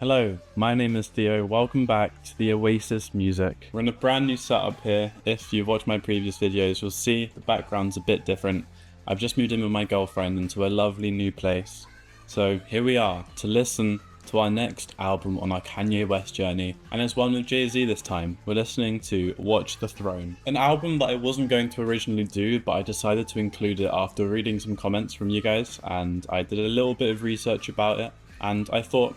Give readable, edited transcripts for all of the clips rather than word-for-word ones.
Hello, my name is Theo. Welcome back to the Oasis music. We're in a brand new setup here. If you've watched my previous videos, you'll see the background's a bit different. I've just moved in with my girlfriend into a lovely new place. So here we are to listen to our next album on our Kanye West journey, and it's one with Jay-Z this time. We're listening to Watch the Throne, an album that I wasn't going to originally do, but I decided to include it after reading some comments from you guys, and I did a little bit of research about it, and I thought,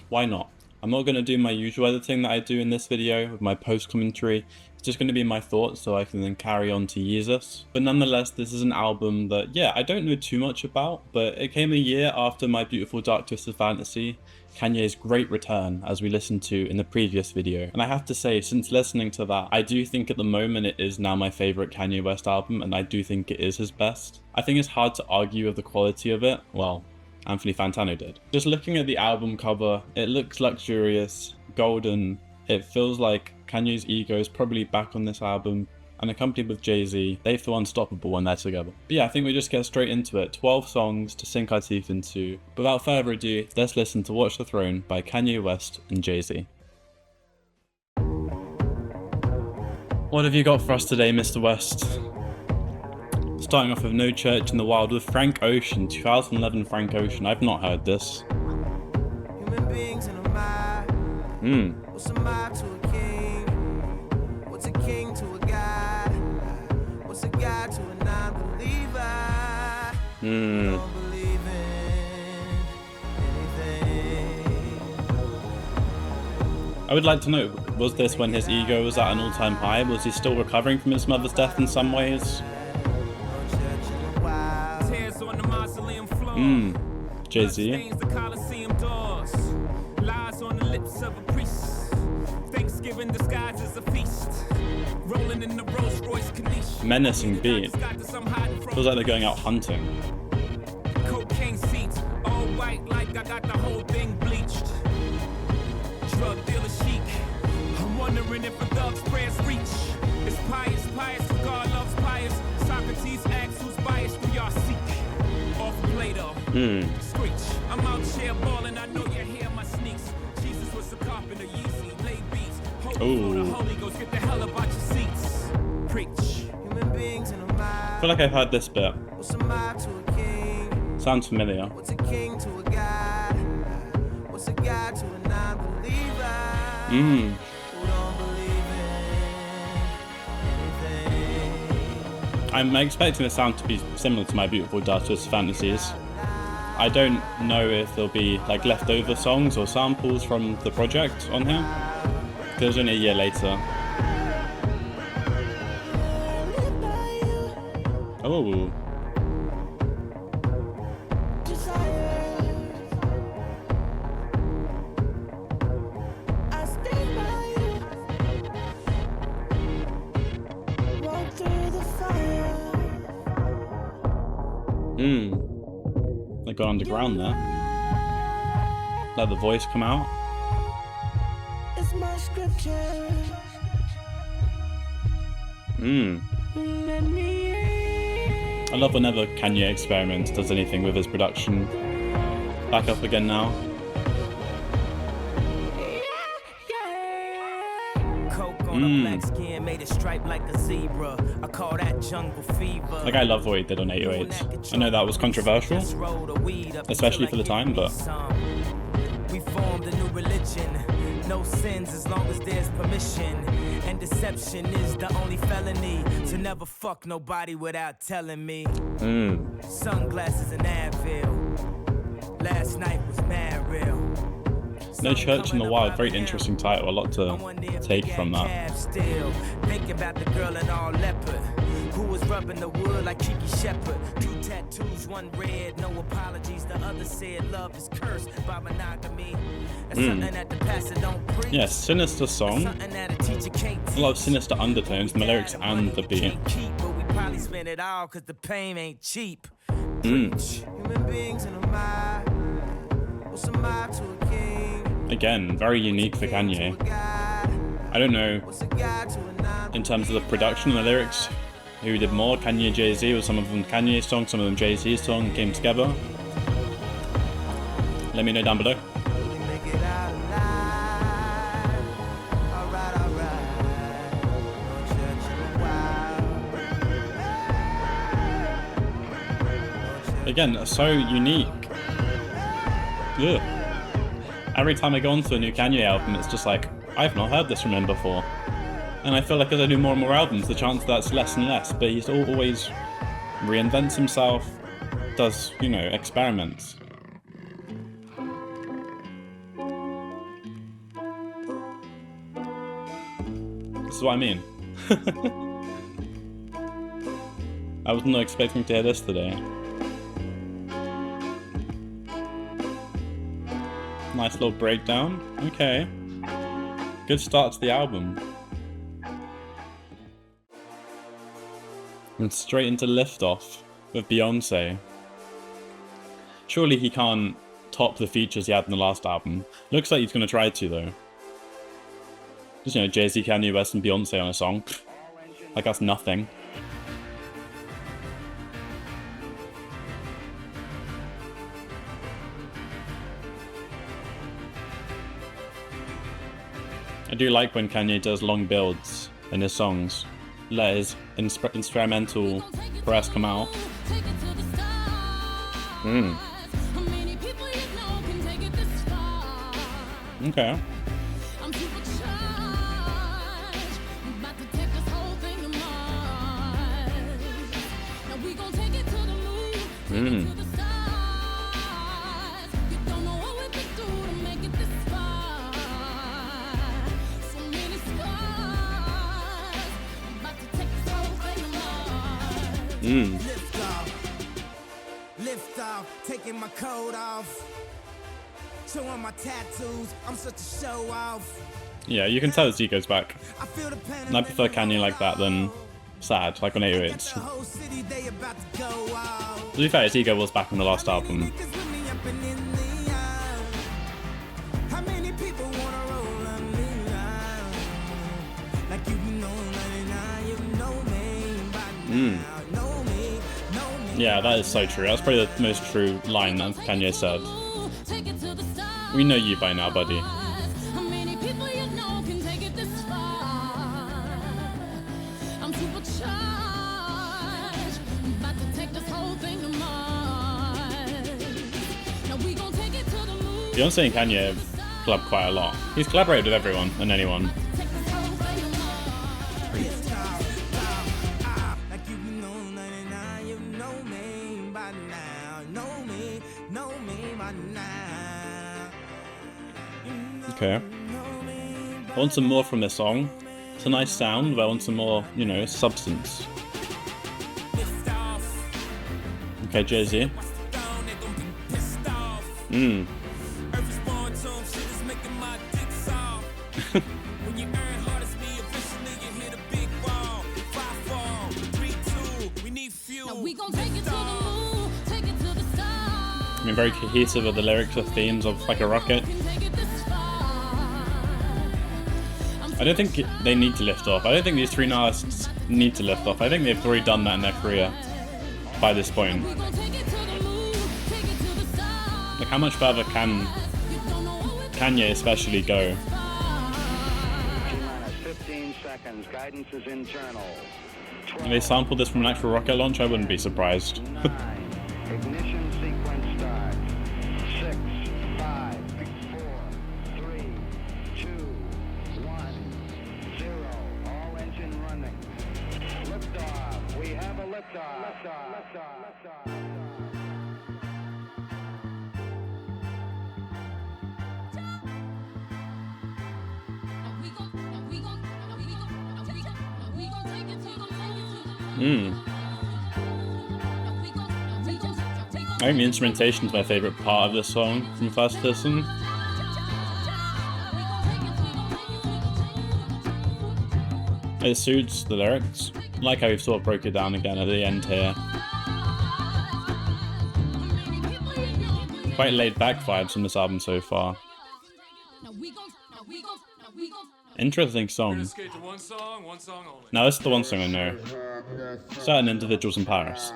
why not? I'm not going to do my usual editing that I do in this video with my post commentary. It's just going to be my thoughts so I can then carry on to Yeezus. But nonetheless, this is an album that, yeah, I don't know too much about, but it came a year after My Beautiful Dark Twisted Fantasy, Kanye's great return, as we listened to in the previous video. And I have to say, since listening to that, I do think at the moment it is now my favourite Kanye West album, and I do think it is his best. I think it's hard to argue with the quality of it. Well, Anthony Fantano did. Just looking at the album cover, it looks luxurious, golden. It feels like Kanye's ego is probably back on this album, and accompanied with Jay-Z, they feel unstoppable when they're together. But yeah, I think we just get straight into it. 12 songs to sink our teeth into. Without further ado, let's listen to Watch the Throne by Kanye West and Jay-Z. What have you got for us today, Mr. West? Starting off with No Church in the Wild with Frank Ocean, 2011 Frank Ocean. I've not heard this. What's a mob to a king? What's a king to a god? What's a god to a non-believer? Don't believe in anything. I would like to know, was this when his ego was at an all-time high? Was he still recovering from his mother's death in some ways? Jay-Z. Menacing beat. Feels like they're going out hunting. Cocaine seats, all white like I got the whole thing bleached. Drug dealer chic. I'm wondering if a thug's prayers reach. It's pious, for God loves pious. Socrates asks who's biased, we are seek. Off Plato. Screech. I'm out here balling, I know you hear my sneaks. Jesus was a carpenter, Yeezy, lay beats. Hope for the Holy Ghost, get the hell about your seats. Preach. Human beings in a mob. I feel like I've heard this bit. What's a mob to a king? Sounds familiar. What's a king to a god? What's a god to a non-believer? Who don't believe in anything? I'm expecting the sound to be similar to My Beautiful Dark Twisted Fantasies. I don't know if there'll be like leftover songs or samples from the project on here. It was only a year later. Oh. They got underground there. Let the voice come out. It's my scripture. I love whenever Kanye experiments, does anything with his production. Back up again now. Black skin made it stripe like a zebra. I call that jungle fever. Like, I love what he did on 808. I know that was controversial, especially for the time, but we formed a new religion. No sins as long as there's permission. And deception is the only felony. To never fuck nobody without telling me. Sunglasses and Advil. Last night was mad real. No Church in the Wild, very interesting title, a lot to take from that. Still thinking about the girl in all leopard who was rubbing the wood like Kiki Shepherd. 2 tattoos, 1 red, no apologies. The other said love is cursed by monogamy. Something that the pastor don't preach. Yeah, sinister song. A lot of sinister undertones in the lyrics and the beat. But we probably spend it all because the pain ain't cheap. Human beings in a mob. What's a mob to a king? Again, very unique for Kanye. I don't know, in terms of the production and the lyrics, who did more, Kanye, Jay-Z, or some of them Kanye's song, some of them Jay-Z's song, came together. Let me know down below. again, so unique. Ugh. Every time I go onto a new Kanye album, it's just like, I've not heard this from him before. And I feel like as I do more and more albums, the chance that's less and less, but he's always reinvents himself, does, you know, experiments. This is what I mean. I was not expecting to hear this today. Nice little breakdown. Okay. Good start to the album. And straight into Liftoff with Beyonce. Surely he can't top the features he had in the last album. Looks like he's gonna try to though. Just, you know, Jay-Z, Kanye West and Beyonce on a song. Like that's nothing. I do like when Kanye does long builds in his songs. Let his instrumental press come out. Okay. Lift off, taking my coat off. Showing my tattoos, I'm such a show off. Yeah, you can tell his ego's back. And I prefer Kanye like that than sad, like on 808s. To be fair, his ego was back on the last album. Yeah, that is so true. That's probably the most true line that Kanye said. We know you by now, buddy. Beyonce and Kanye have collabed quite a lot. He's collaborated with everyone and anyone. Okay. I want some more from this song. It's a nice sound, but I want some more, you know, substance. Okay, Jay-Z. I mean, very cohesive with the lyrics or themes of like a rocket. I don't think they need to lift off. I don't think these three artists need to lift off. I think they've already done that in their career by this point. Like, how much further can Kanye especially go? 15 seconds. Guidance is internal. If they sampled this from an actual rocket launch, I wouldn't be surprised. 9. Ignition sequence start. 6, 5, 4, 3, 2, 1, 0. All engine running. Liftoff. We have a liftoff. Liftoff. I think the instrumentation is my favourite part of this song from first listen. It suits the lyrics. I like how we've sort of broke it down again at the end here. Quite laid back vibes from this album so far. Interesting song. Now this is the one song I know. Certain Individuals in Paris.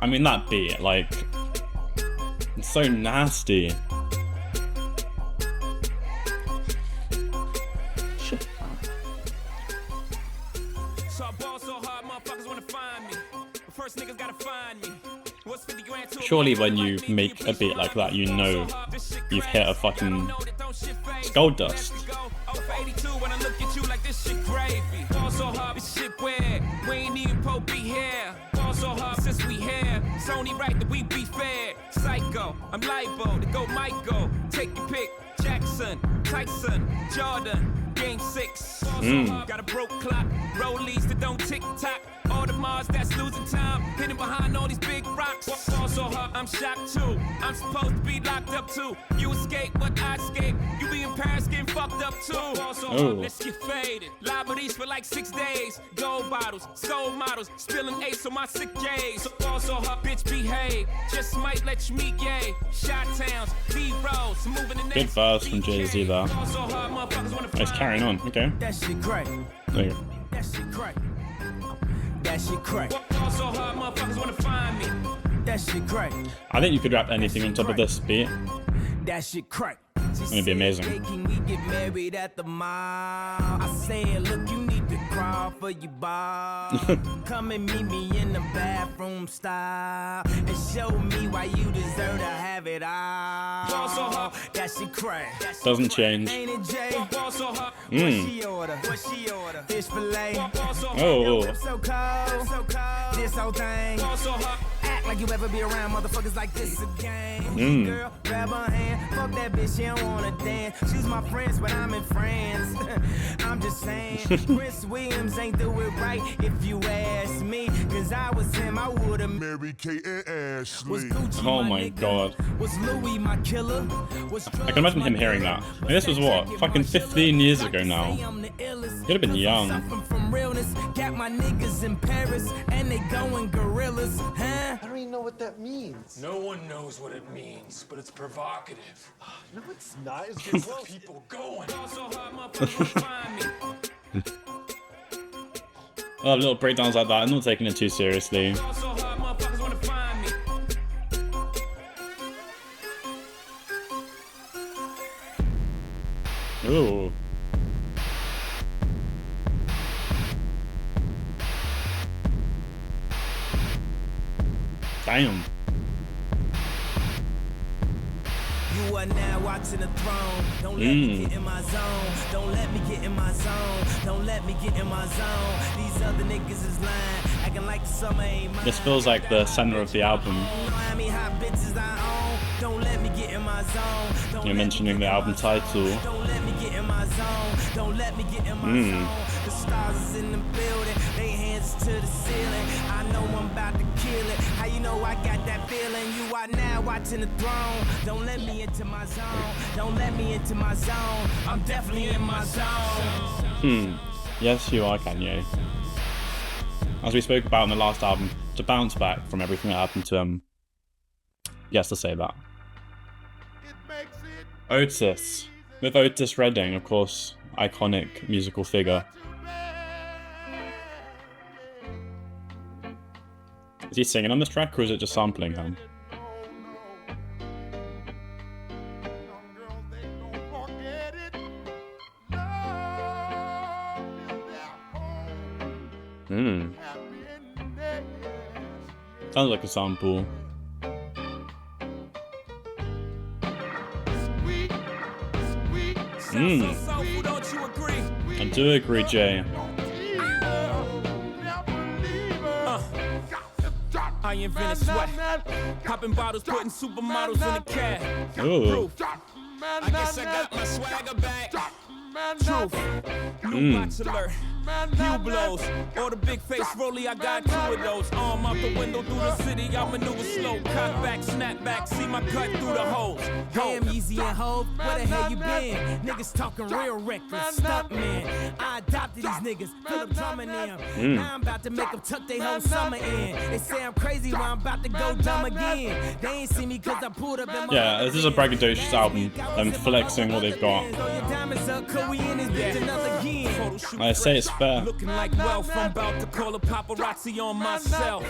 I mean that beat, like, it's so nasty. So I ball so hard, motherfuckers wanna find me. But first niggas gotta find surely when you make a beat like that, you know you've hit a fucking gold dust. Since we here, it's only right that we be fair. Psycho, I'm liable to go Michael. Take your pick, Jackson, Tyson, Jordan, Game 6. Got a broke clock, rollies that don't tick tock. All the Mars that's losing time, hidden behind all these big rocks. Also, I'm shocked too. I'm supposed to be locked up too. You escape, but I escape. You be in Paris getting fucked up too. Also, let's get faded. Liberties for like 6 days. Gold bottles, soul models, spilling ace on my sick days. Also, bitch behave. Just might let you meet gay. Shot towns, B-rolls, moving the next. Good verse from Jay-Z there. It's carrying on. Okay. That shit great. There you go. That shit great. That shit crack. So hard, motherfuckers wanna find me. That shit crack. I think you could rap anything on top of this beat. That shit crack. It'd be amazing. Can we get married at the mall? I said, look, you need to crawl for your bar. Come and meet me in the bathroom style and show me why you deserve to have it all. That shit crack. Doesn't change. Ain't it, Jay? What she order? What she order? Fish fillet. Oh. So cold. So cold. This whole thing. Act like you ever be around motherfuckers like this again. Girl, grab her hand. Fuck that bitch, she don't wanna dance. She's my friends, but I'm in France. I'm just saying, Prince Williams ain't do it right if you ask me. Cause I was him, I would've married Kate and Ashley. Oh my god. Was Louis my killer? I can imagine him hearing that. And this was what? Fucking 15 years ago now. Could have been young. Got my niggas in Paris and they going gorillas, huh? I don't even know what that means. No one knows what it means, but it's provocative. No, it's not. It's Gets the people going. I love little breakdowns like that. I'm not taking it too seriously. Ooh. Damn. You are now watching the throne. Don't let me get in my zone. Don't let me get in my zone. Don't let me get in my zone. These other niggas is lying, acting like the summer ain't mine. This feels like the center of the album. Don't let me get in my zone. You're mentioning the album title. Don't let me get in my zone. Don't let me get in my zone. The stars is in the building. They hands to the ceiling. I know I'm about to kill it. How you know I got that feeling? You are now watching the throne. Don't let me into my zone. Don't let me into my zone. I'm definitely in my zone. Yes, you are, Kanye. As we spoke about in the last album, to bounce back from everything that happened to him, he has to say that. Otis. With Otis Redding, of course, iconic musical figure. Is he singing on this track, or is it just sampling him? Sounds like a sample. I do agree, Jay. I invented sweat. Popping bottles, putting supermodels in the cab. Ooh. I guess I got my swagger back. Truth. New box alert. Hue blows. Or the big face rollie, I got 2 of those. Arm out the window through the city, I maneuver slow. Cut back, snap back, see my cut through the holes. Damn, Easy and Hov, where the hell you been? Niggas talking real reckless, stuck man. I adopted these niggas, Philip drumming them. Now I'm about to make them tuck their whole summer in. They say I'm crazy, but I'm about to go dumb again. They ain't see me cause I pulled up in my... Yeah, this is a braggadocious album, them flexing what they've got. I say it's fair. Looking like wealth, I'm about to call a paparazzi on myself.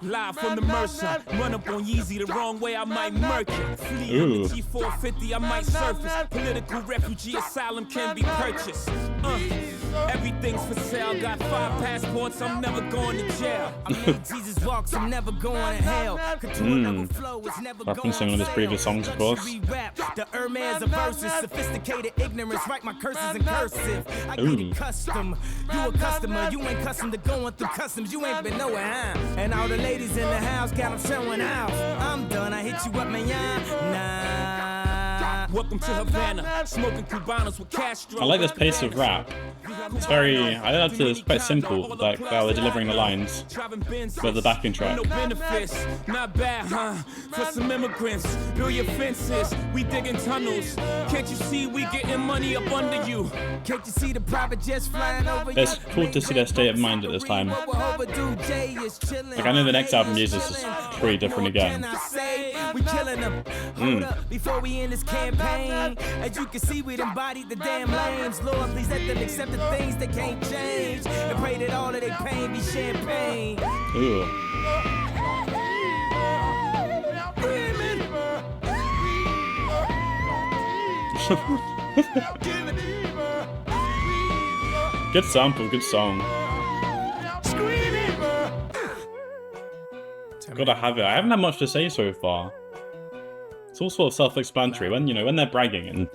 Live from the Mercer, run up on Yeezy the wrong way, I might murk you. Flee on the G450, I might surface. Political refugee asylum can be purchased. Everything's for sale, got 5 passports, I'm never going to jail. I made Jesus walks, I'm never going to hell. Referencing one of his previous songs, of course. The Hermes of verses, sophisticated ignorance, write my curses in cursive. I get it custom, you a customer, you ain't custom to going through customs, you ain't been nowhere, huh? And all the ladies in the house got them showing out. I'm done, I hit you up, man, nah. Welcome to Havana, smoking Cubanos with Castro. I like this pace of rap. It's very, it's quite simple, like how they're delivering the lines with the backing track. No benefits, not bad, huh? For some immigrants, build your fences, we digging tunnels. Can't you see we getting money up under you? Can't you see the private jets flying over you? It's cool to see their state of mind at this time. Like I know the next album uses is pretty different again. We killing them. Hold up, before we end this campaign. As you can see, we embodied the damn lames. Lord, please let them accept the things they can't change. And pray that all of their pain be champagne. Ooh. Good sample, good song. Gotta have it. I haven't had much to say so far. It's all sort of self-explanatory. When they're bragging and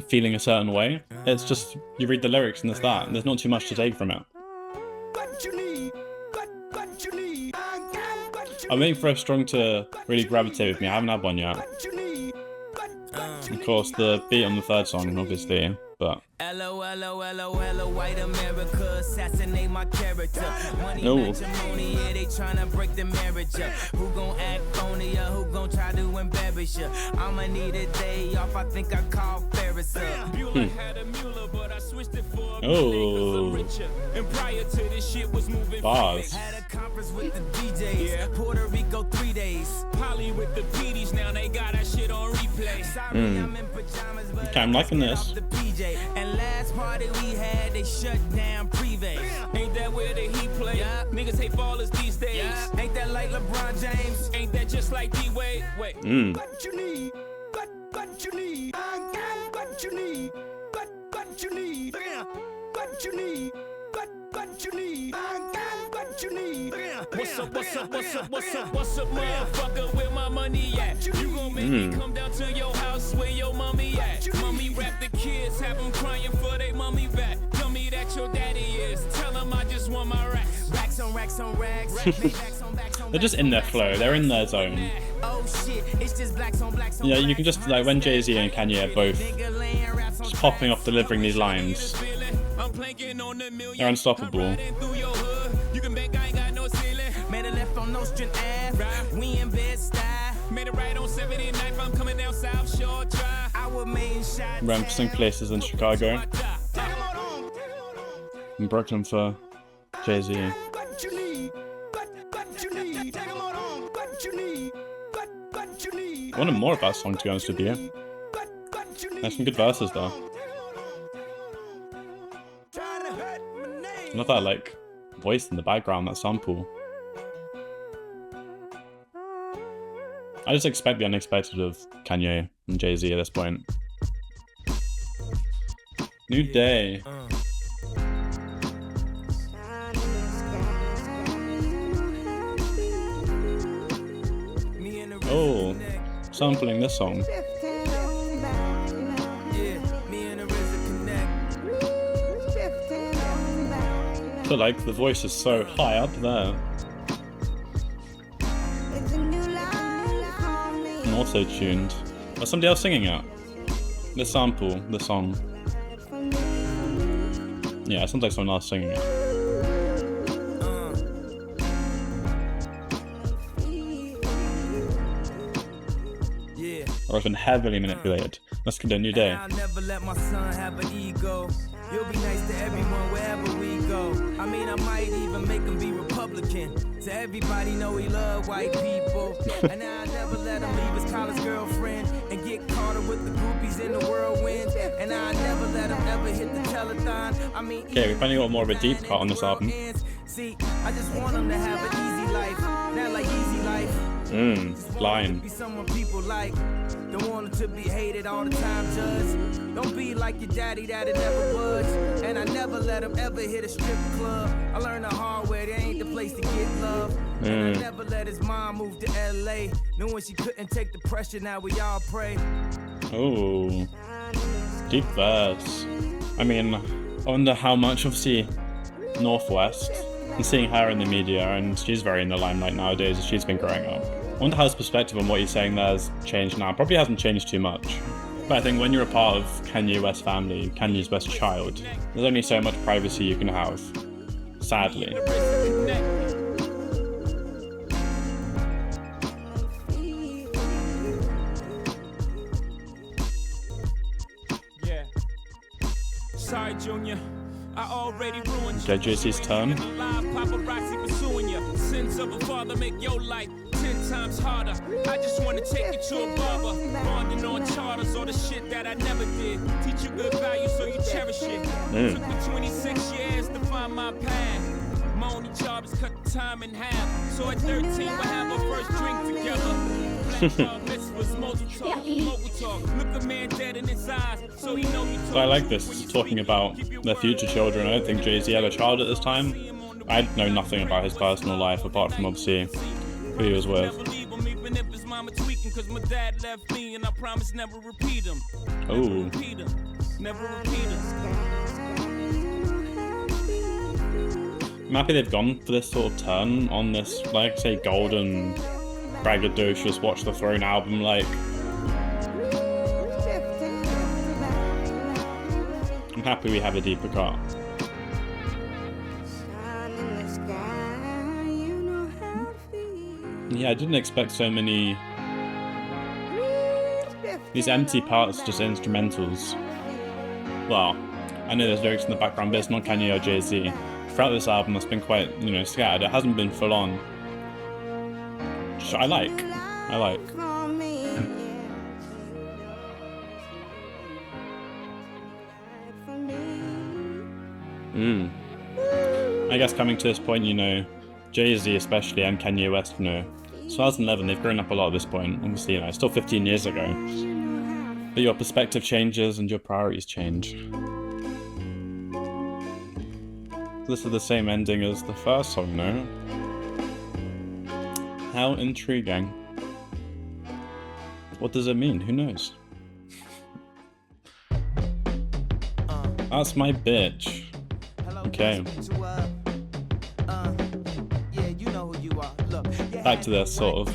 feeling a certain way, it's just you read the lyrics and there's that, and there's not too much to take from it. I'm waiting for a strong to really gravitate with me. I haven't had one yet. Of course, the beat on the third song, obviously, but. White America, assassinate my character. Money matrimony, yeah, they tryna break the marriage up. Who gon' act phony, who gon' try to embarrass you? I'ma need a day off, I think I call Ferris up. Had a Mueller, but I switched it for a and prior to this shit was moving. Bars. Had a conference with the DJs, Puerto Rico 3 days. Poly with the PDs, now they got that shit on replay. Sorry, I'm in pajamas, but okay, I'm liking this. And last party we had, they shut down Privé. Ain't that where the Heat play? Yeah. Niggas hate ballers these days. Yeah. Ain't that like LeBron James? Ain't that just like D-Wade? Wait. What you need, what you need, what you need, what you need, what you need, what you need, what you need. What's up, motherfucker, where my money at? You gon' make me come down to your house where your mommy at? Mommy rap the kids, have them crying for they mommy back. Tell me that your daddy is, tell them I just want my racks. Racks on racks on racks. They're just in their flow, they're in their zone. Oh shit, it's just blacks on blacks on. Yeah, you can just, like, when Jay-Z and Kanye are both just popping off delivering these lines, they're unstoppable. You can bet I ain't got no ceiling. Made a left on Nostrand Ave. We in Bed-Stuy. Made it right on 79th. I'm coming down South Shore Drive. I was main shot. Referencing places in Chicago. In Brooklyn for Jay-Z. I wanted more of that song, to be honest with you. There's some good verses though. I love that, like, voice in the background, that sample. I just expect the unexpected of Kanye and Jay-Z at this point. New Day. Oh, sampling this song. I feel like the voice is so high up there. And also tuned. Was somebody else singing it? The sample, the song. Yeah, it sounds like someone else singing it. Or it's been heavily manipulated. Let's get a New Day. I'll never let my son have an ego. You'll be nice to everyone wherever we go. I mean, I might even make him be Republican. So everybody know he love white people. And now I never let him leave his college girlfriend and get caught up with the groupies in the whirlwind. And I never let him ever hit the telethon. I mean, Okay, we finally got more of a deep cut on this album. see, I just want him to have an easy life, not like easy life. Line. Be someone people like. Don't want him to be hated all the time, judge. Don't be like your daddy that it never was. And I never let him ever hit a strip club. I learned the hard way, there ain't the place to get love. And I never let his mom move to LA. Knowing she couldn't take the pressure, now we all pray. Oh, deep verse. I mean, I wonder how much, obviously, Northwest, and seeing her in the media, and she's very in the limelight nowadays as she's been growing up. I wonder how his perspective on what he's saying there has changed now. Probably hasn't changed too much. But I think when you're a part of Kanye West family, Kanye's best child, there's only so much privacy you can have. Sadly. Yeah. Sorry, Junior. I already ruined Okay, Jay-Z's turn. Paparazzi pursuing you. Sins of a father make your life 10 times harder. I just want to take you to a barber. Bonding on charters or the shit that I never did. Teach you good values so you cherish it. Took me 26 years to find my path. My only job is cut the time in half. So at 13 we'll have our first drink together. Black dog mitzvahs, mogul talk. Look a man dead in his eyes, so he know you So I like this, talking about their future children. I don't think Jay-Z had a child at this time. I know nothing about his personal life apart from obviously who he was with. Even if his mama tweaking, cause my dad left me and I promise never repeat him. Oh. Never repeat him. I'm happy they've gone for this sort of turn on this, like, say, golden, braggadocious Watch the Throne album, like. I'm happy we have a deeper cut. Yeah, I didn't expect so many. These empty parts, just instrumentals. Well, I know there's lyrics in the background, but it's not Kanye or Jay-Z. Throughout this album, it's been quite, scattered. It hasn't been full on. Which I like. I guess coming to this point, Jay-Z especially and Kanye West, 2011, they've grown up a lot at this point. Obviously, it's still 15 years ago. But your perspective changes and your priorities change. This is the same ending as the first song, no? How intriguing. What does it mean? Who knows? That's my bitch. Okay. Back to this sort of.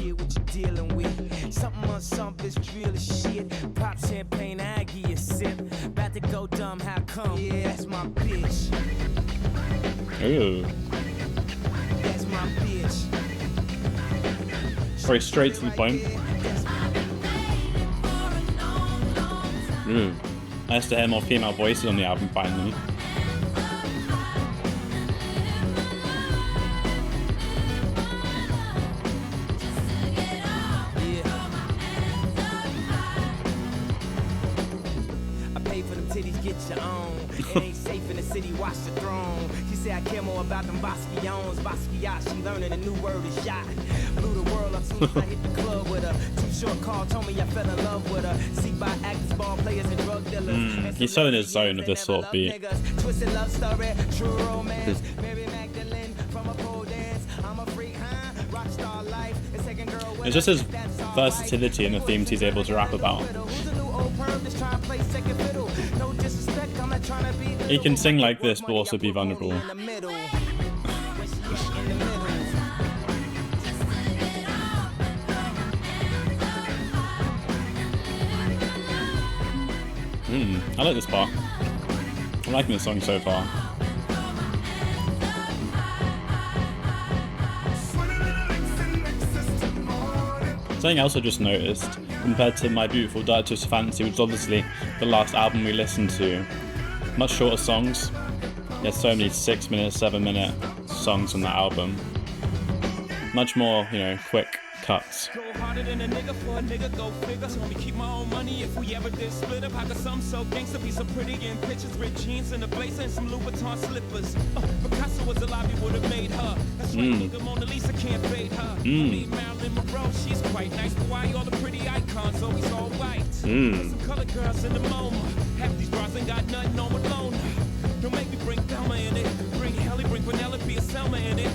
Pop champagne, I give you a sip. About to go dumb, how come? Yeah, that's my bitch. Ooh. That's my bitch. Very straight to the point. Nice to hear more female voices on the album finally. It ain't safe in the city, watch the throne. She said I care more about them Basquions. Basquiat, she learning a new word is shot. Blew the world up soon as I hit the club with her. Too short call, told me I fell in love with her. See by actors, ball players, and drug dealers. He's so in his zone with this sort of beat. Twisted love story, true romance. Mary Magdalene from a pole dance. I'm a freak, huh? Rockstar life. It's just his versatility and the themes he's able to rap about. He can sing like this, but also be vulnerable. I like this part. I'm liking this song so far. Something else I just noticed, compared to My Beautiful Dark Twisted Fantasy, which is obviously the last album we listened to, much shorter songs. There's so many 6-minute, 7-minute songs on that album. Much more, quick cuts. Go harder than a nigga for a nigga, go figure. Told me keep my own money if we ever did split up. I got some so gangsta, be so pretty in pictures, red jeans and a blazer and some Louboutin slippers. Picasso was alive, he would've made her. That's why nigga Mona Lisa can't fade her. I mean Marilyn Monroe, she's quite nice, but why all the pretty icons always all white? Some colored girls in the MoMA. Half these bras ain't got nothing on with Lona. Don't make me bring Thelma in it. Bring Halle, bring Penelope, or Selma in it.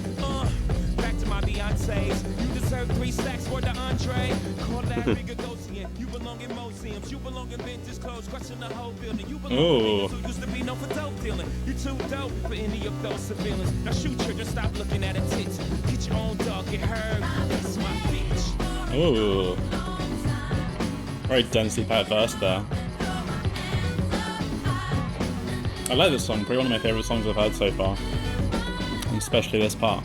Back to my Beyonce's. You deserve 3 stacks for the entree. Call that bigger Gosien. You belong in museums. You belong in vintage clothes. Question the whole building. You belong in niggas who used to be known for dope dealing. You too dope for any of those civilians. Now shoot children, stop looking at her tits. Get your own dog, get her. That's my bitch. Ooh. Very densely packed verse there. I like this song, probably one of my favourite songs I've heard so far. And especially this part.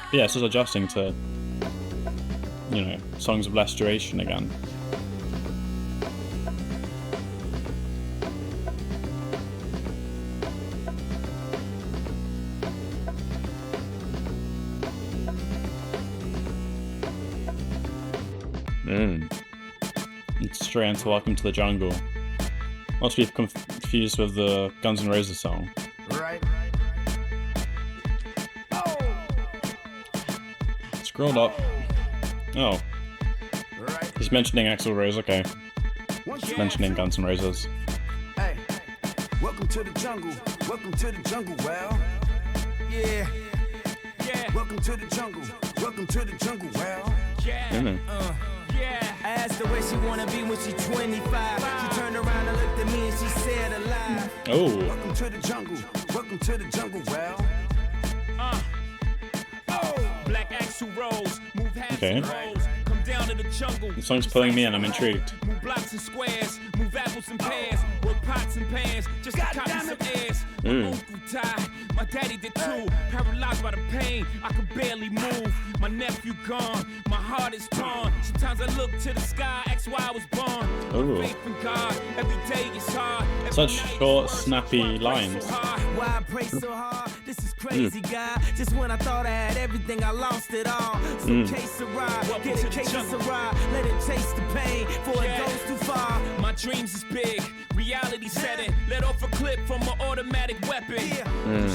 But yeah, it's just adjusting to, you know, songs of less duration again. It's straight into Welcome to the Jungle. Not to be confused with the Guns N' Roses song. Right. Scroll up. Oh. Right. He's mentioning Axl Rose, okay. He's mentioning Guns N' Roses. Hey. Welcome to the jungle. Welcome to the jungle. Well. Yeah. Yeah. Welcome to the jungle. Welcome to the jungle. Well. Yeah. I asked her where she wanna be when she 25. She turned around and looked at me and she said alive. Oh. Welcome to the jungle. Welcome to the jungle. Well. Black Axl Rose. Move halves Okay. and rolls. Come down to the jungle. The song's pulling me in, I'm intrigued. Move blocks and squares. Move apples and pears. Work pots and pans. Just to copy some airs. My uncle died. My daddy did too. Paralyzed by the pain. I could barely move. My nephew gone. My heart is torn. Sometimes I look to the sky. Ask why I was born. Ooh. Faith in God. Every day is hard. Every Such night short, is hard. snappy Why I pray lines. so hard? Why I pray so hard? This is crazy, God. Just when I thought I had everything, I lost it all. So case of ride. Get a case of ride. Let it taste the pain. Before it goes too far. My dreams is big. Reality setting. Let off a clip from an automatic weapon.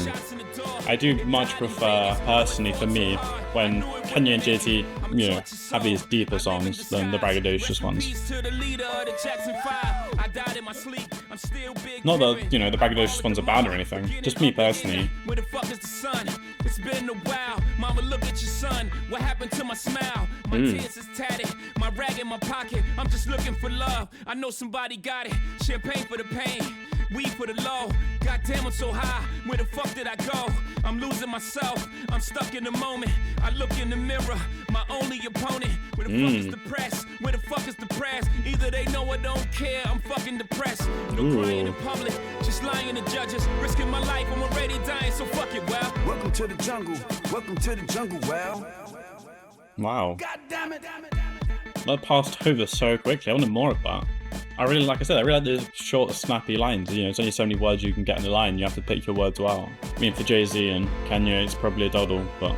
Shots in the door. I do much prefer, personally for me, when Kanye and Jay-Z, you know, have these deeper songs than the braggadocious ones. Not that, you know, the braggadocious ones are bad or anything. Just me personally. Where the fuck is the sun? It's been a while. Mama, look at your son. What happened to my smile? My tears is tatted. My rag in my pocket. I'm just looking for love. I know somebody got it. Champagne for the pain. Weed for the low. Goddamn, I'm so high. Where the fuck did I go? I'm losing myself. I'm stuck in the moment. I look in the mirror. My only opponent. Where the fuck is the press? Where the fuck is the press? Either they know or don't care. I'm fucking depressed. No crying in public. Just lying to judges. Risking my life. I'm already dying, so fuck it, well. Welcome to the jungle. Welcome to the jungle, well. Wow. God damn it. That passed over so quickly. I wanted more of that. I really, like I said, I really like those short, snappy lines. You know, there's only so many words you can get in a line. You have to pick your words well. I mean, for Jay-Z and Kanye, it's probably a doddle, but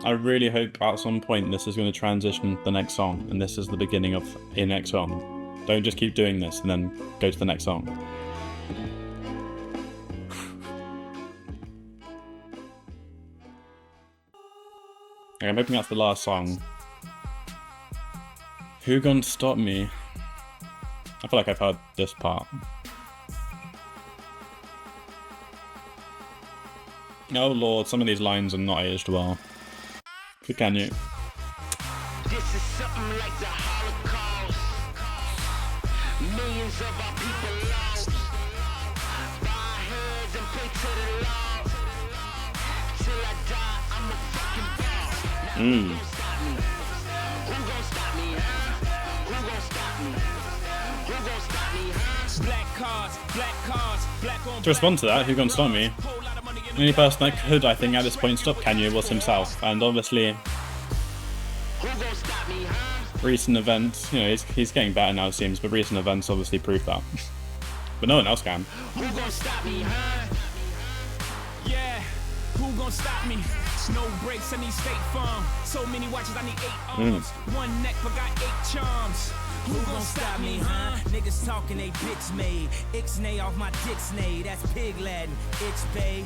I really hope at some point this is going to transition to the next song, and this is the beginning of a next song. Don't just keep doing this and then go to the next song. Okay, I'm hoping that's the last song. Who Gon Stop Me? I feel like I've heard this part. Oh lord, some of these lines are not aged well. For Kanye. This is something like the Holocaust. Millions of our people lost. Bow our heads and pray to the Lord. Till I die, I'm a fucking boss. Now who gon' stop me? Who gon' stop me, huh? Who gon' stop me? Who gon' stop me, huh? Black cars, black on To respond to that, Who Gon Stop Me? The only person that could, I think, at this point stop Kanye was himself, and obviously Who gon' stop me, huh? recent events, you know, he's getting better now it seems, but recent events obviously prove that. but no one else can. Who gon' stop me, huh? Yeah, who gon' stop me? No brakes, I need State Farm. So many watches, I need 8 arms. One neck, forgot 8 charms. Who gon' stop me, huh? Niggas talking, they bitch made. Ixnay off my dick snay, that's pig Latin. Ixbay.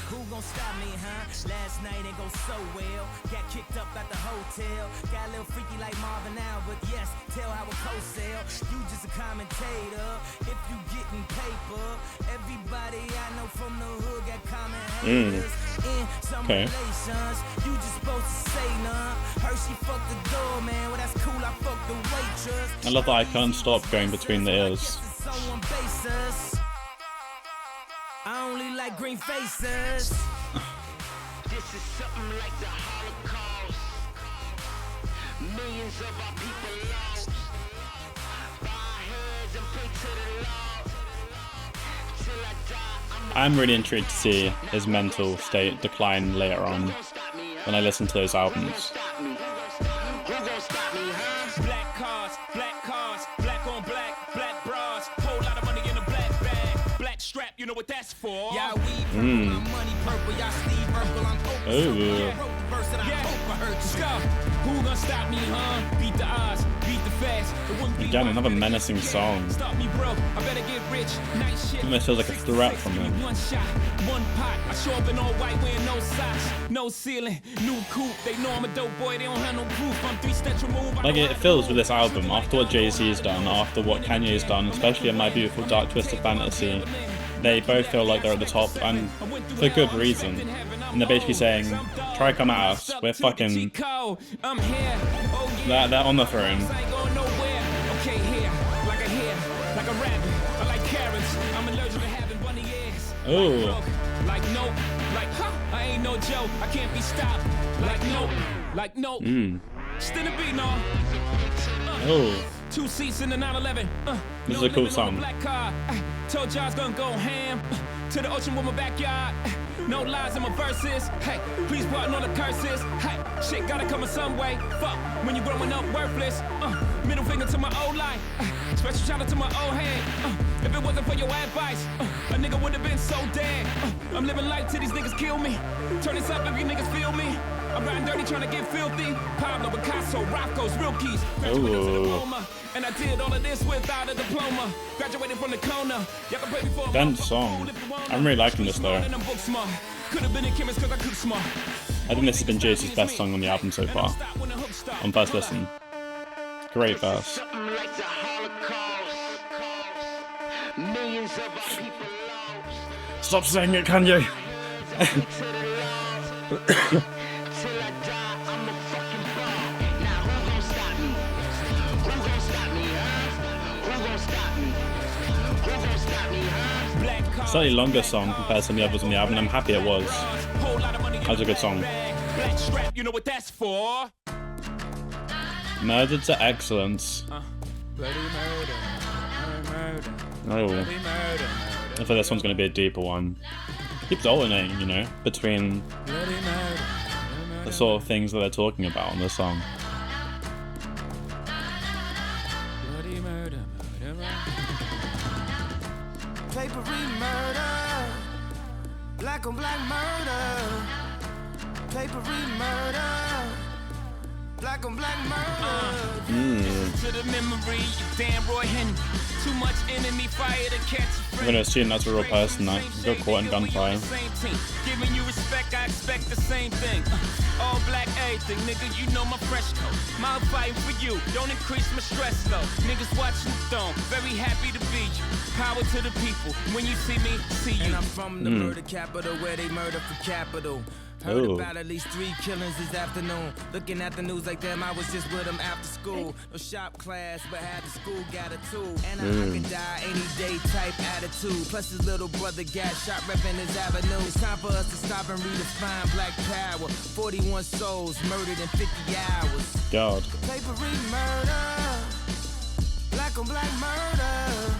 Who gon' stop me, huh? Last night ain't go so well. Got kicked up at the hotel. Got a little freaky like Marvin now, but yes, tell how a co-sell. You just a commentator. If you getting paper, everybody I know from the hood got common haters. In some relations, you just supposed to say none. Heard she fucked the door, man. Well, that's cool. I fucked the waitress. I love that I can't stop going between the ears. I only like green faces. This is something like the Holocaust. Millions of our people lost. Bow our heads and pray to the Lord. Till I die, I'm really intrigued to see his mental state decline later on when I listen to those albums. Black cars, black on black, black bras. Whole lot of money in a black bag. Black strap, you know what that's for. Yeah, we purple, I'm money purple. Y'all Steve Urkel, I'm Otis. Who gonna stop me, huh? Beat the odds, beat the fast. Again, another menacing song. Stop me, bro. I better get rich. Night shit. Almost feels like a threat from him. One shot, one pot. I show up in all white, wearing no socks, no ceiling, new coupe. They know I'm a dope boy. They don't have no proof. I'm 3 steps removed. Like, it feels with this album, after what Jay-Z has done, after what Kanye's done, especially in My Beautiful Dark Twisted Fantasy, they both feel like they're at the top, and for good reason. And they're basically saying, try come at us, we're fucking... They're on the throne. Okay, here, like a hare, like a rabbit. I like carrots. I'm allergic to having bunny ears. Oh. Like nope, like I ain't no joke. I can't be stopped. Like nope. Still a beat, no. Oh. 2 seats in the 911. This is a cool song. Black car. Told y'all I was gonna go ham to the ocean with my backyard. No lies in my verses. Hey, please pardon all the curses. Hey, shit gotta come in some way. Fuck when you growing up worthless. Middle finger to my old life. Special shout out to my old head. If it wasn't for your advice, a nigga would have been so dead. I'm living life till these niggas kill me. Turn this up if you niggas feel me. I'm riding dirty trying to get filthy. Pablo, Picasso, Rocco's, real keys. Graduated to diploma. And I did all of this without a diploma. Graduated from the corner. Y'all can pay me for a Dense song. I'm really liking this though. Could have been a chemist because I could smart. I think this has been Jay-Z's best song on the album so far. On first listen. Great verse. Stop saying it, Kanye! Slightly longer song compared to the others on the album, and I'm happy it was. That was a good song. You know what that's for? Murdered to Excellence. Oh. I thought this one's going to be a deeper one. Keeps alternating, you know, between the sort of things that they're talking about on the song. Papery murder, black on black murder, papery murder, black on black murder. To the memory, damn Roy Henry. Too much enemy fire to catch a I'm going to assume that's a real person that got caught in gunfire. Giving you respect, I expect the same thing. All black everything, nigga, you know my fresh coat. My fighting for you, don't increase my stress though. Niggas watching Stone, very happy to be you. Power to the people, when you see me, see you. And I'm from the murder capital where they murder for capital. Heard about at least 3 killings this afternoon. Looking at the news like them, I was just with them after school. No shop class, but had the school got a tool. And I could die any day type attitude. Plus his little brother got shot repping his avenue. It's time for us to stop and redefine black power. 41 souls murdered in 50 hours. God. Papery murder, black on black murder.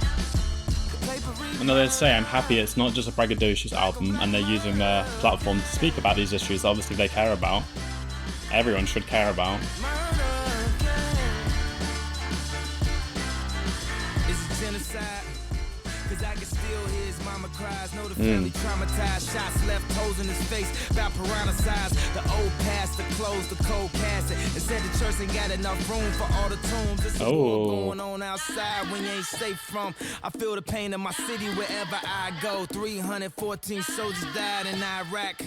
And they say, I'm happy it's not just a braggadocious album and they're using their platform to speak about these issues that obviously they care about. Everyone should care about. Cause I can still hear his mama cries. Know the family traumatized. Shots left, toes in his face. About piranha size. The old pastor closed the cold casket. It said the church ain't got enough room for all the tombs. There's a war going on outside when you ain't safe from. I feel the pain of my city wherever I go. 314 soldiers died in Iraq.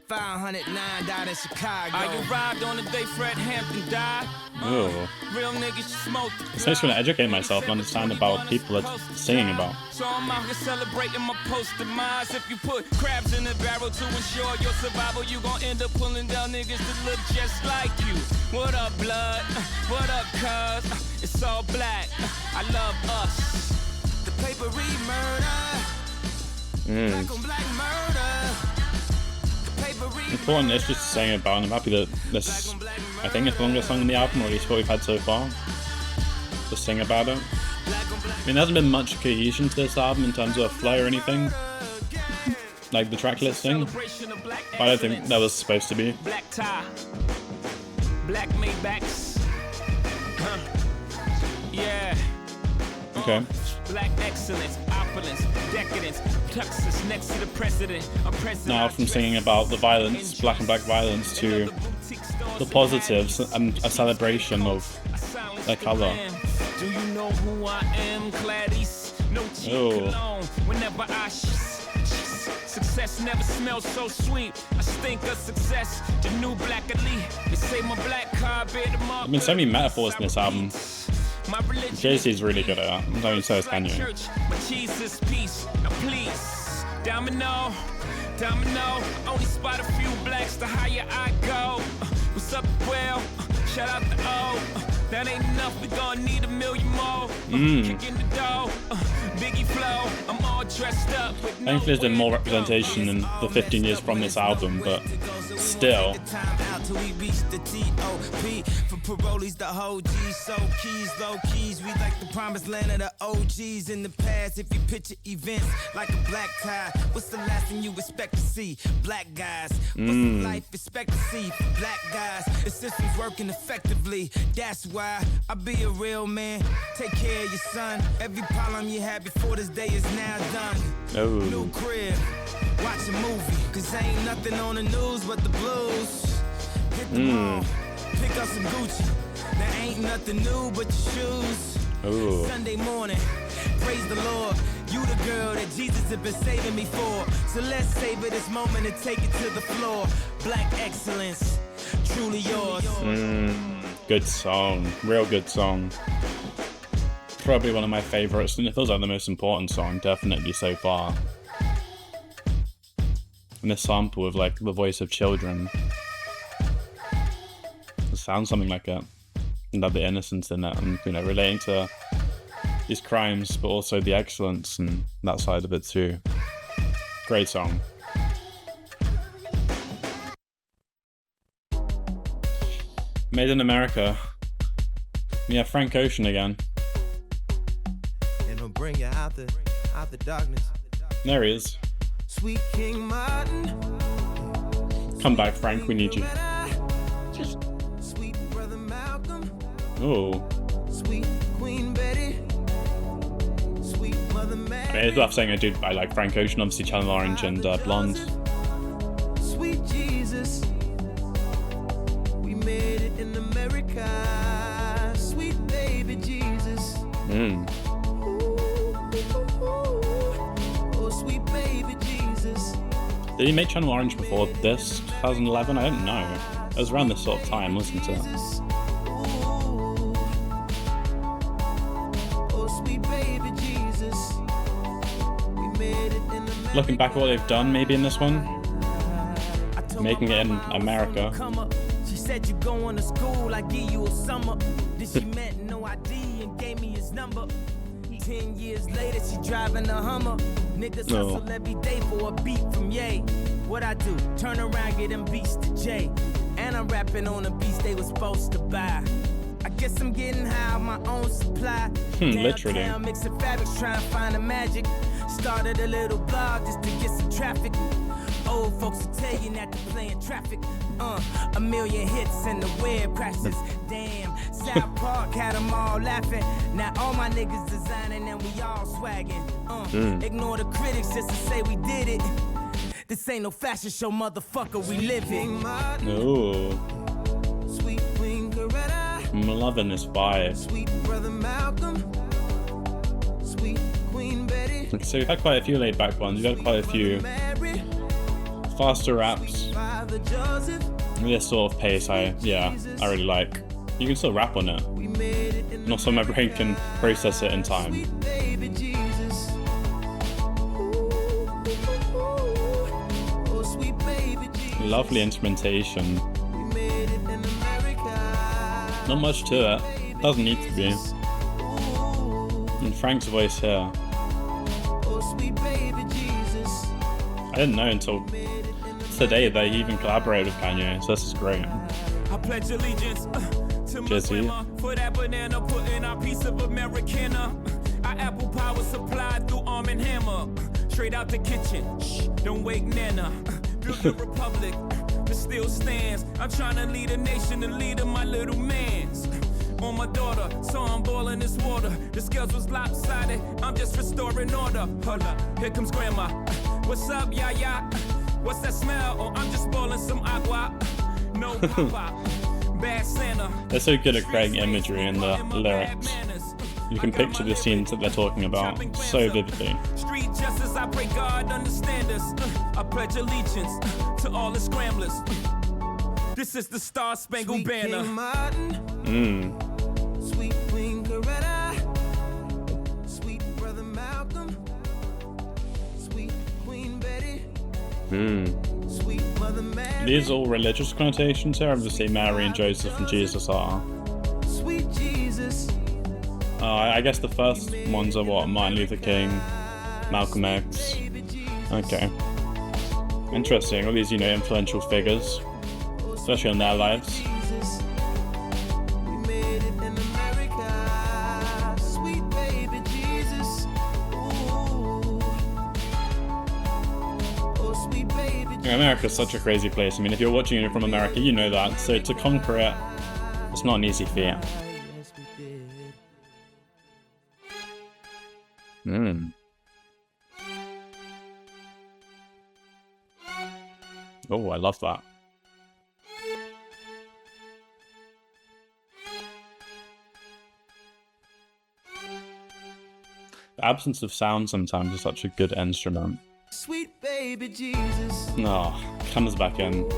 509 died in Chicago. I arrived on the day Fred Hampton died. Oh. Real niggas smoked. It's nice to educate myself and understand about people are singing about. So I'm out here celebrating my post-demise. If you put crabs in a barrel to ensure your survival, you gon' end up pulling down niggas that look just like you. What up, blood? What up, cuz? It's all black. I love us. The papery murder. Black on black murder. Important is just saying about, and I'm happy that this, I think it's the longest song in the album, or at least what we've had so far, to sing about it. I mean, there hasn't been much cohesion to this album in terms of flow or anything, like the track listing, but I don't think that was supposed to be. Black tie, black Maybachs, yeah. Okay. Black excellence, opulence, decadence, Texas next to the president. Now from singing about the violence, black and black violence, to the positives and a celebration of their color. Do you know who I am, Gladys? No cheap cologne. Whenever I success never smells so sweet. I stink of success. The new black elite. They say my black car bear the mark. There's been so many metaphors in this album. Jay-Z is really good at that. I'm not even so is Kanye. My Jesus peace. Now please, domino, domino. Only spot a few blacks the higher I go. What's up, well? Shout out to O. That ain't enough, we gon' need 1 million more. Kick in the dough, Biggie flow. I'm all dressed up. Thankfully, there's been more representation in the 15 years from this album, but still. For parolees, the whole G, so keys, low keys. We like the promised land of the OGs in the past. If you picture events like a black tie, what's the last thing you expect to see? Black guys. What's the life expectancy for black guys? The system's working effectively. That's why I be a real man. Take care of your son. Every problem you had before this day is now done. New crib, watch a movie, cause ain't nothing on the news but the blues. Hit the mall, pick up some Gucci. There ain't nothing new but your shoes. Sunday morning, praise the Lord. You the girl that Jesus has been saving me for. So let's savor this moment and take it to the floor. Black excellence, truly yours. Good song, real good song. Probably one of my favorites, and it feels like the most important song, definitely so far. And this sample with like the voice of children, it sounds something like it, and that the innocence in it, and you know, relating to these crimes, but also the excellence and that side of it too. Great song. Made in America. Yeah, Frank Ocean again. It'll bring you out the darkness. There he is. Sweet King Martin. Come back, Frank, we need you. Sweet brother Malcolm. Oh. Sweet Queen Betty. Sweet Mother Mary. I mean, it's worth saying I like Frank Ocean, obviously Channel Orange and Blonde. Sweet Jesus. We made it in America. Sweet baby Jesus. Oh, sweet baby Jesus. Did he make Channel Orange before this? 2011? I don't know. It was around this sort of time, wasn't it? Looking back at what they've done maybe in this one, making it in America. She said you going to school, I give you a summer. Then she meant no ID and gave me his number. 10 years later, she driving a Hummer. Niggas hustle every day for a beat from Ye. What I do? Turn around, get them beats to Jay. And I'm rapping on the beats they was supposed to buy. I guess I'm getting high on my own supply. Literally. Downtown, mixing fabrics, trying to find the magic. Started a little blog just to get some traffic. old folks will tell you not to play in traffic. A million hits and the web crashes. Damn, South Park had them all laughing. Now all my niggas designing and we all swagging. Ignore the critics just to say we did it. This ain't no fashion show, motherfucker, we living. Ooh. Sweet Queen Coretta. I'm loving this vibe. Sweet brother Malcolm. Sweet Queen Betty. So we've had quite a few laid back ones, we've had quite a few faster raps. This sort of pace I really like. You can still rap on it. Not so my brain can process it in time. Lovely instrumentation. Not much to it. Doesn't need to be. And Frank's voice here. I didn't know until today that he even collaborated with Kanye, so this is great. I pledge allegiance to my Jay-Z. grandma for that banana, putting our piece of Americana. Our apple power supplied through Arm and Hammer. Straight out the kitchen. Shh, don't wake Nana. Build a republic that still stands. I'm trying to lead a nation and lead my little mans. On my daughter, so I'm boiling this water. The scales was lopsided, I'm just restoring order. Hold up, here comes grandma. What's up, yaya? What's that smell? Oh, I'm just boiling some agua. No pop-up, bad Santa. They're so good at creating imagery in the lyrics. You can picture the scenes that they're talking about so vividly. Street justice, I pray God understand us. I pledge allegiance to all the scramblers. This is the Star Spangled Banner. Sweet Queen Coretta. Sweet brother Malcolm. Sweet Queen Betty. Sweet mother Mary. These are all religious connotations here. Obviously Mary and Joseph and Jesus are. Sweet Jesus. I guess the first ones are what? Martin Luther King, Malcolm X. Okay. Interesting. All these, influential figures, especially on their lives. America's such a crazy place. I mean, if you're watching it from America, you know that. So to conquer it, it's not an easy feat. Oh, I love that. The absence of sound sometimes is such a good instrument. Sweet baby Jesus. No, comes back in.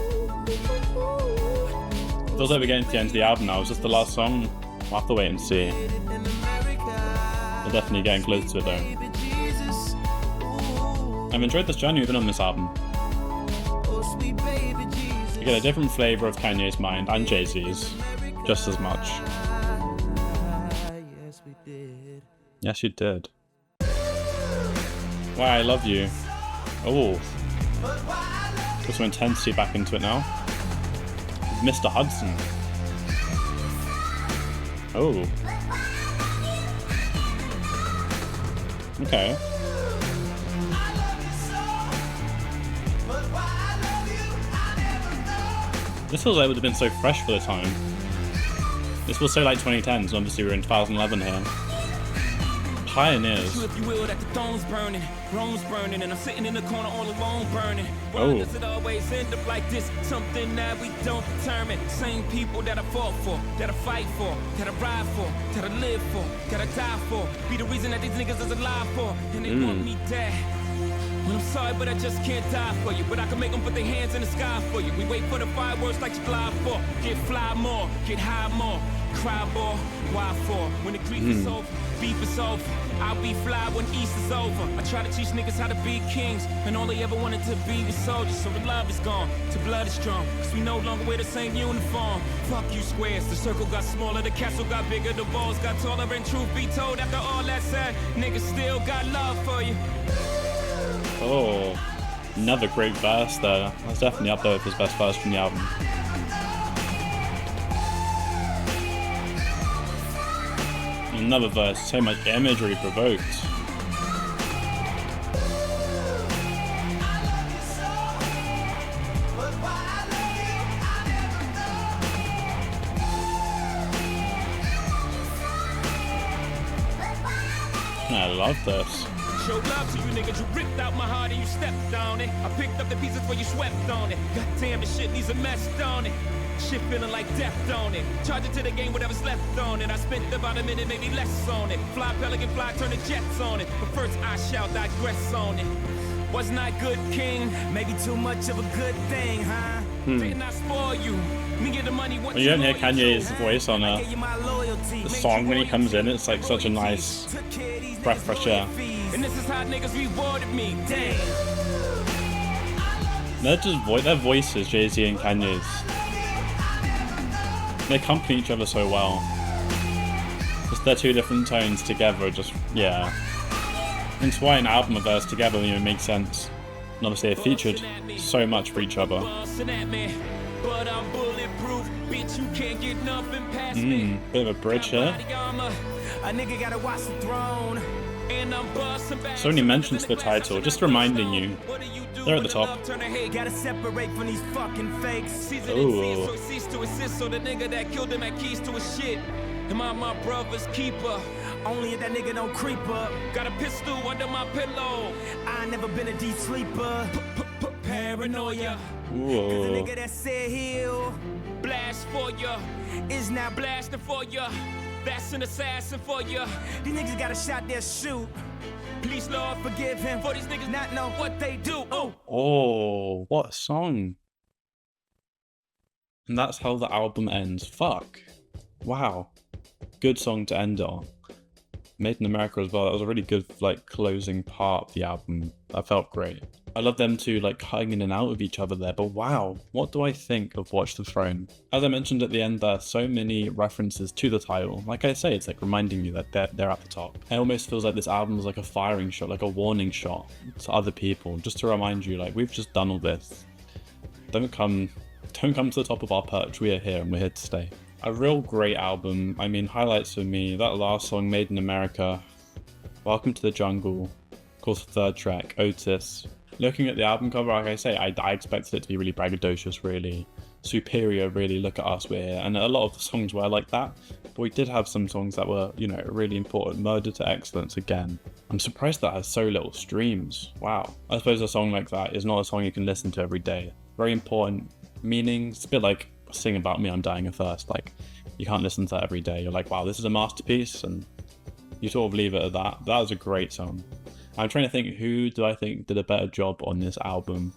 Feels like we're getting to the end of the album now. Is this the last song? We'll have to wait and see. We're definitely getting close to it though. I've enjoyed this journey we've been on this album. You get a different flavour of Kanye's mind and Jay-Z's, just as much. Yes, you did. Why I Love You. Oh, put some intensity back into it now. Mr. Hudson. Oh. Okay. This feels like it would have been so fresh for the time. This was so like 2010s, so obviously we're in 2011 here. Pioneers. If you will, that the throne's burning, Rome's burning, and I'm sitting in the corner all alone burning. Why does it always end up like this? Something that we don't determine. Same people that I fought for, that I fight for, that I ride for, that I live for, that I die for. Be the reason that these niggas is alive for, and they want me dead. Well, I'm sorry, but I just can't die for you. But I can make them put their hands in the sky for you. We wait for the fireworks like July 4th. Get fly more, get high more, cry more. Why for? When the grief is over, beef is over. I'll be fly when East is over. I try to teach niggas how to be kings, and all they ever wanted to be was soldiers. So the love is gone, the blood is strong, cause we no longer wear the same uniform. Fuck you squares, the circle got smaller, the castle got bigger, the walls got taller. And truth be told, after all that said, niggas still got love for you. Oh, another great verse there. That's definitely up there with his best verse from the album. Another verse, so much imagery provoked. I love this. Show love to you niggas, you ripped out my heart and you stepped on it. I picked up the pieces where you swept on it. God damn, this shit needs a mess on it. Shit feeling like death on it. Charge it to the game, whatever's left on it. I spent about a minute, maybe less on it. Fly pelican fly, turn the jets on it. But first I shall digress on it. Wasn't I good, king? Maybe too much of a good thing, huh? Didn't I spoil you? Me get the money, what You don't hear Kanye's voice on a song when he comes in. It's like such a nice breath of fresh air. And this is how niggas rewarded me. Damn. They're just their voices, Jay-Z and Kanye's. They accompany each other so well. Just their two different tones together, just, yeah. That's why an album of theirs together, you know, makes sense. And obviously they featured so much for each other. But I'm bulletproof, bitch, you can't get nothing past me. Bit of a bridge here. A nigga gotta watch the throne. And I'm busting back. So many mentions to the title, just reminding you. They're at the top. Gotta separate from these fucking fakes. Ooh. So cease to assist, so the nigga that killed him had keys to his shit. Am I my brother's keeper? Only if that nigga don't creep up. Got a pistol under my pillow. I never been a deep sleeper. Paranoia. Ooh. The nigga that said he'll blast for ya is now blasting for ya. That's an assassin for ya. These niggas got a shot their shoot. Please, Lord, forgive him for these niggas not know what they do. Oh, what a song. And that's how the album ends. Fuck. Wow. Good song to end on. Made in America as well. That was a really good, like, closing part of the album. That felt great. I love them two, like, cutting in and out of each other there, but wow, what do I think of Watch the Throne? As I mentioned at the end, there are so many references to the title. Like I say, it's like reminding you that they're at the top. It almost feels like this album is like a firing shot, like a warning shot to other people, just to remind you, like, we've just done all this. Don't come to the top of our perch. We are here and we're here to stay. A real great album. I mean, highlights for me, that last song, Made in America, Welcome to the Jungle, of course the third track, Otis. Looking at the album cover, like I say, I expected it to be really braggadocious, really superior, really look at us, we're here. And a lot of the songs were like that, but we did have some songs that were, you know, really important. Murder to Excellence again. I'm surprised that has so little streams. Wow. I suppose a song like that is not a song you can listen to every day. Very important meaning. It's a bit like Sing About Me, I'm Dying of Thirst. Like, you can't listen to that every day. You're like, wow, this is a masterpiece, and you sort of leave it at that. That was a great song. I'm trying to think, who do I think did a better job on this album?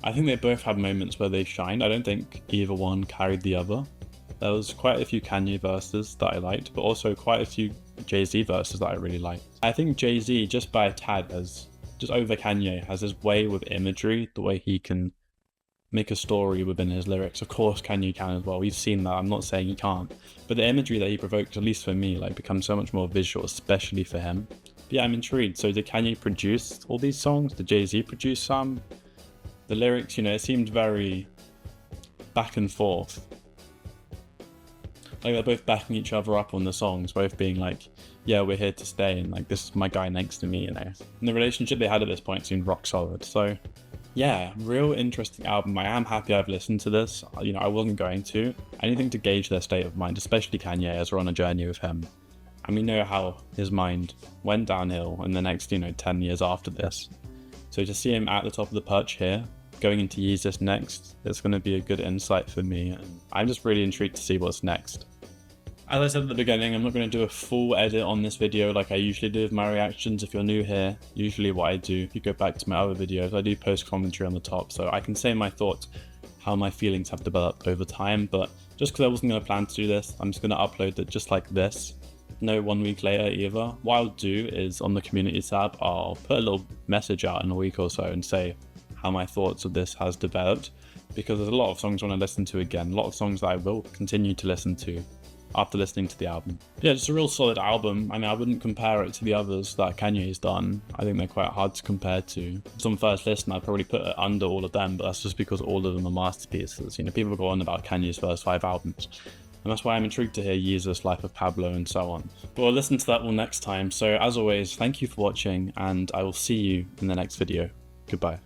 I think they both had moments where they shined. I don't think either one carried the other. There was quite a few Kanye verses that I liked, but also quite a few Jay-Z verses that I really liked. I think Jay-Z, just by a tad, just over Kanye, has his way with imagery, the way he can make a story within his lyrics. Of course Kanye can as well, we've seen that, I'm not saying he can't. But the imagery that he provoked, at least for me, like, becomes so much more visual, especially for him. But yeah, I'm intrigued. So did Kanye produce all these songs? Did Jay-Z produce some? The lyrics, you know, it seemed very back and forth. Like they're both backing each other up on the songs, both being like, yeah, we're here to stay, and like, this is my guy next to me, you know. And the relationship they had at this point seemed rock solid. So yeah, real interesting album. I am happy I've listened to this. You know, I wasn't going to. Anything to gauge their state of mind, especially Kanye, as we're on a journey with him. And we know how his mind went downhill in the next, you know, 10 years after this. So to see him at the top of the perch here, going into Yeezus next, it's going to be a good insight for me. And I'm just really intrigued to see what's next. As I said at the beginning, I'm not going to do a full edit on this video like I usually do with my reactions. If you're new here, usually what I do, if you go back to my other videos, I do post commentary on the top, so I can say my thoughts, how my feelings have developed over time. But just because I wasn't going to plan to do this, I'm just going to upload it just like this. No 1 week later either. What I'll do is on the community tab, I'll put a little message out in a week or so and say how my thoughts of this has developed, because there's a lot of songs I want to listen to again, a lot of songs that I will continue to listen to after listening to the album. Yeah, it's a real solid album. I mean, I wouldn't compare it to the others that Kanye's done. I think they're quite hard to compare to. Just on first listen, I'd probably put it under all of them, but that's just because all of them are masterpieces. You know, people go on about Kanye's first 5 albums. And that's why I'm intrigued to hear Yeezus, Life of Pablo, and so on. But we'll listen to that all next time. So as always, thank you for watching, and I will see you in the next video. Goodbye.